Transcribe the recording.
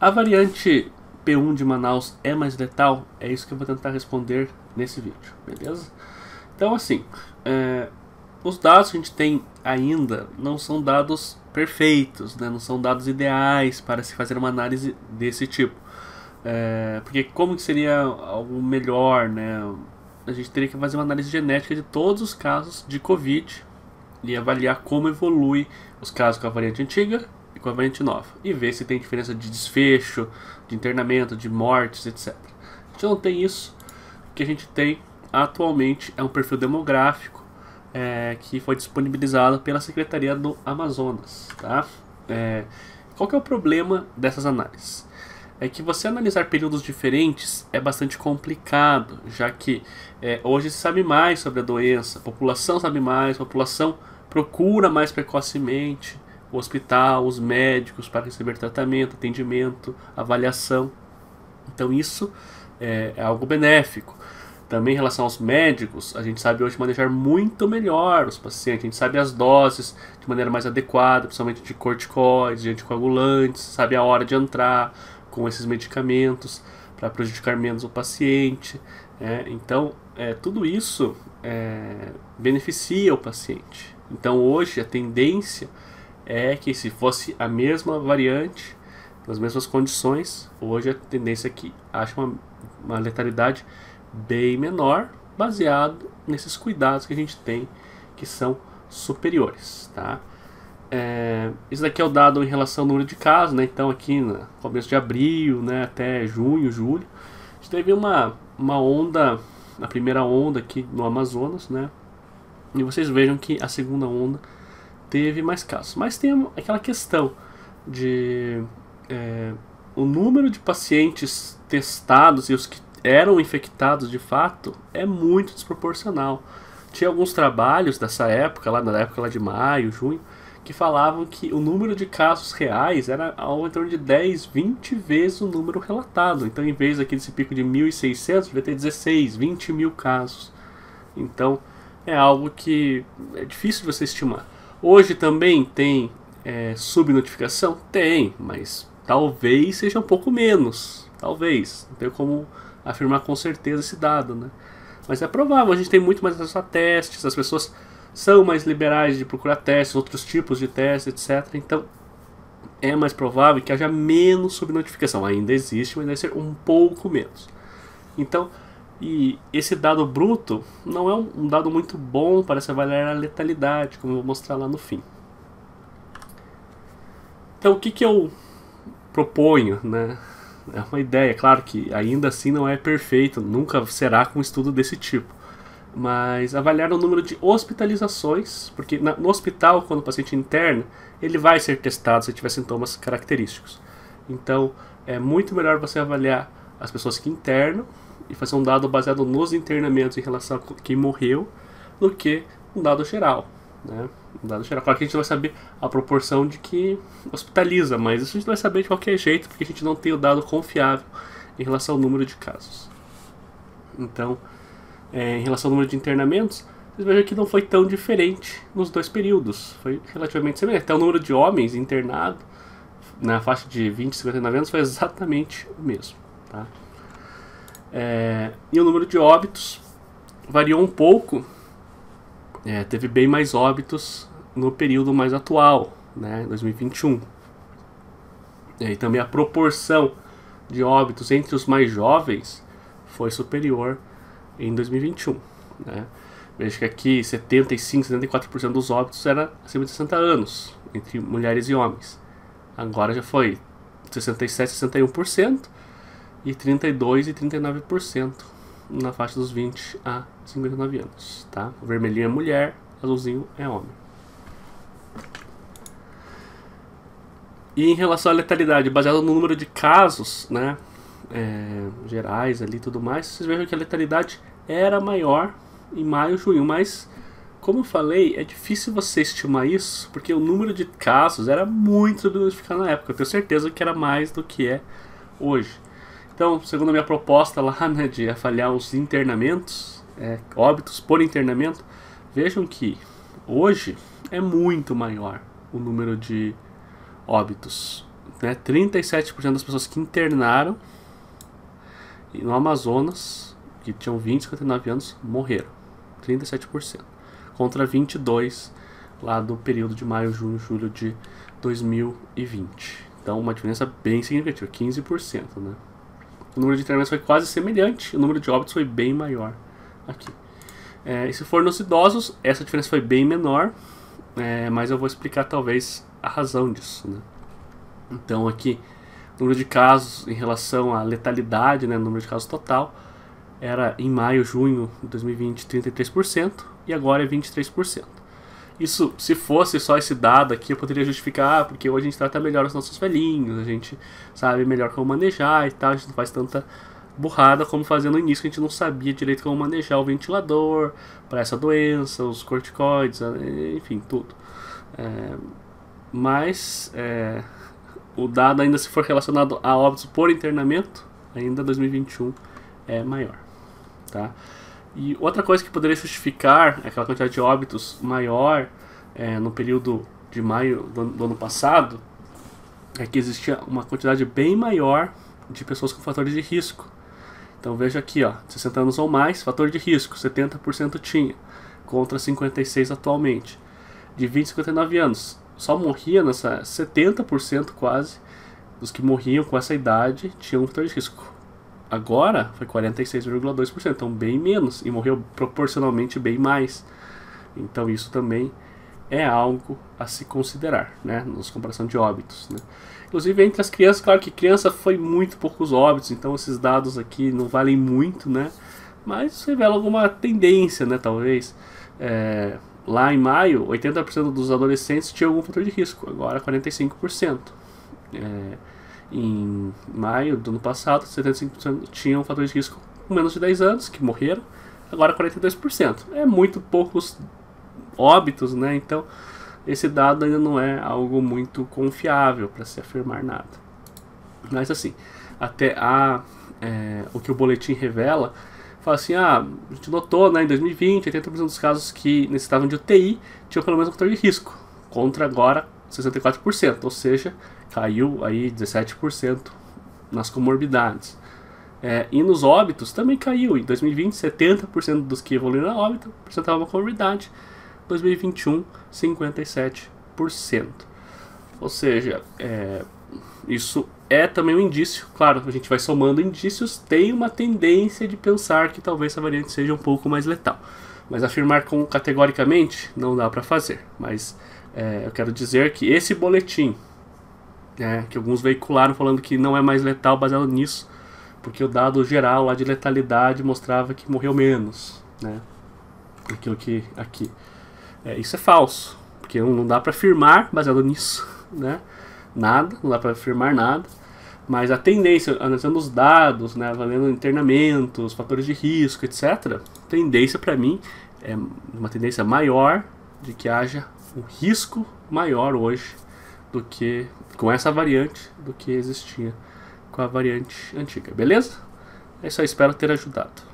A variante P1 de Manaus é mais letal? É isso que eu vou tentar responder nesse vídeo, beleza? Então, assim, os dados que a gente tem ainda não são dados perfeitos, né? Não são dados ideais para se fazer uma análise desse tipo. Porque como que seria algo melhor, né? A gente teria que fazer uma análise genética de todos os casos de Covid e avaliar como evolui os casos com a variante antiga e com a variante nova. E ver se tem diferença de desfecho, de internamento, de mortes, etc. A gente não tem isso. O que a gente tem atualmente é um perfil demográfico que foi disponibilizado pela Secretaria do Amazonas. Tá? Qual que é o problema dessas análises? É que você analisar períodos diferentes é bastante complicado, já que hoje se sabe mais sobre a doença, a população sabe mais, a população procura mais precocemente o hospital, os médicos para receber tratamento, atendimento, avaliação. Então isso é algo benéfico. Também em relação aos médicos, a gente sabe hoje manejar muito melhor os pacientes, a gente sabe as doses de maneira mais adequada, principalmente de corticoides, de anticoagulantes, sabe a hora de entrar com esses medicamentos para prejudicar menos o paciente. Então, tudo isso beneficia o paciente. Então, hoje, a tendência é que se fosse a mesma variante, nas mesmas condições, hoje a tendência é que ache uma letalidade bem menor, baseado nesses cuidados que a gente tem, que são superiores, tá? Isso daqui é o dado em relação ao número de casos, né? Então aqui no começo de abril, né, até junho, julho, a gente teve uma onda, a primeira onda aqui no Amazonas, né? E vocês vejam que a segunda onda teve mais casos. Mas tem aquela questão de o número de pacientes testados e os que eram infectados de fato é muito desproporcional. Tinha alguns trabalhos dessa época, na época de maio, junho, que falavam que o número de casos reais era ao torno de 10, 20 vezes o número relatado. Então, em vez daquele pico de 1.600, vai ter 16, 20 mil casos. Então, é algo que é difícil de você estimar. Hoje também tem subnotificação? Tem, mas talvez seja um pouco menos. Talvez. Não tenho como afirmar com certeza esse dado, né? Mas é provável, a gente tem muito mais acesso a testes, as pessoas são mais liberais de procurar testes, outros tipos de testes, etc. Então, é mais provável que haja menos subnotificação. Ainda existe, mas deve ser um pouco menos. Então, e esse dado bruto não é um dado muito bom para se avaliar a letalidade, como eu vou mostrar lá no fim. Então, o que eu proponho, né? É uma ideia, claro que ainda assim não é perfeito, nunca será com um estudo desse tipo. Mas avaliar o número de hospitalizações, porque no hospital, quando o paciente interna, ele vai ser testado se tiver sintomas característicos. Então, é muito melhor você avaliar as pessoas que internam e fazer um dado baseado nos internamentos em relação a quem morreu, do que um dado geral, né? Um dado geral. Claro que a gente não vai saber a proporção de que hospitaliza, mas isso a gente vai saber de qualquer jeito, porque a gente não tem o dado confiável em relação ao número de casos. Então, em relação ao número de internamentos, vocês vejam que não foi tão diferente nos dois períodos. Foi relativamente semelhante. Até o número de homens internados na faixa de 20 e 59 anos foi exatamente o mesmo. Tá? E o número de óbitos variou um pouco. Teve bem mais óbitos no período mais atual, né, 2021. E também a proporção de óbitos entre os mais jovens foi superior em 2021, né? Veja que aqui 75, 74% dos óbitos era acima de 60 anos, entre mulheres e homens. Agora já foi 67, 61% e 32 e 39% na faixa dos 20 a 59 anos, tá? O vermelhinho é mulher, azulzinho é homem. E em relação à letalidade, baseado no número de casos, né, gerais ali e tudo mais, vocês vejam que a letalidade era maior em maio, junho, mas como eu falei, é difícil você estimar isso, porque o número de casos era muito subnotificado na época. Eu tenho certeza que era mais do que é hoje. Então, segundo a minha proposta lá, né, de avaliar os internamentos, óbitos por internamento, vejam que hoje é muito maior o número de óbitos né, 37% das pessoas que internaram no Amazonas, que tinham 20 e 59 anos, morreram. 37%. Contra 22% lá do período de maio, junho, julho de 2020. Então, uma diferença bem significativa, 15%, né? O número de internamentos foi quase semelhante, o número de óbitos foi bem maior aqui. E se for nos idosos, essa diferença foi bem menor, mas eu vou explicar talvez a razão disso, né? Então aqui, o número de casos em relação à letalidade, né, o número de casos total, era em maio, junho de 2020 33% e agora é 23%. Isso, se fosse só esse dado aqui, eu poderia justificar, porque hoje a gente trata melhor os nossos velhinhos, a gente sabe melhor como manejar e tal, a gente não faz tanta burrada como fazia no início, que a gente não sabia direito como manejar o ventilador para essa doença, os corticoides, enfim, tudo. Mas o dado, ainda se for relacionado a óbitos por internamento, ainda 2021 é maior, tá? E outra coisa que poderia justificar aquela quantidade de óbitos maior no período de maio do ano passado é que existia uma quantidade bem maior de pessoas com fatores de risco. Então veja aqui, ó, 60 anos ou mais, fator de risco, 70% tinha, contra 56% atualmente. De 20 a 59 anos, só morria nessa 70% quase dos que morriam com essa idade tinham um fator de risco. Agora foi 46,2%, então bem menos, e morreu proporcionalmente bem mais. Então isso também é algo a se considerar, né, nas comparação de óbitos, né. Inclusive entre as crianças, claro que criança foi muito poucos óbitos, então esses dados aqui não valem muito, né, mas revela alguma tendência, né, talvez. Lá em maio, 80% dos adolescentes tinham algum fator de risco, agora 45%. Em maio do ano passado, 75% tinham fator de risco com menos de 10 anos, que morreram, agora 42%. É muito poucos óbitos, né? Então, esse dado ainda não é algo muito confiável para se afirmar nada. Mas assim, até o que o boletim revela, fala assim, a gente notou, né, em 2020, 80% dos casos que necessitavam de UTI tinham pelo menos um fator de risco, contra agora 64%, ou seja, caiu aí 17% nas comorbidades. E nos óbitos também caiu. Em 2020, 70% dos que evoluíram a óbito apresentavam uma comorbidade. 2021, 57%. Ou seja, isso é também um indício. Claro, a gente vai somando indícios, tem uma tendência de pensar que talvez essa variante seja um pouco mais letal. Mas afirmar categoricamente não dá para fazer. Mas eu quero dizer que esse boletim, que alguns veicularam falando que não é mais letal baseado nisso, porque o dado geral lá de letalidade mostrava que morreu menos, né? Aquilo que aqui. Isso é falso, porque não dá para afirmar baseado nisso, né? Nada, não dá para afirmar nada, mas a tendência, analisando os dados, né, avaliando internamentos, fatores de risco, etc., tendência para mim é uma tendência maior de que haja um risco maior hoje do que com essa variante do que existia com a variante antiga, beleza? É isso aí, espero ter ajudado.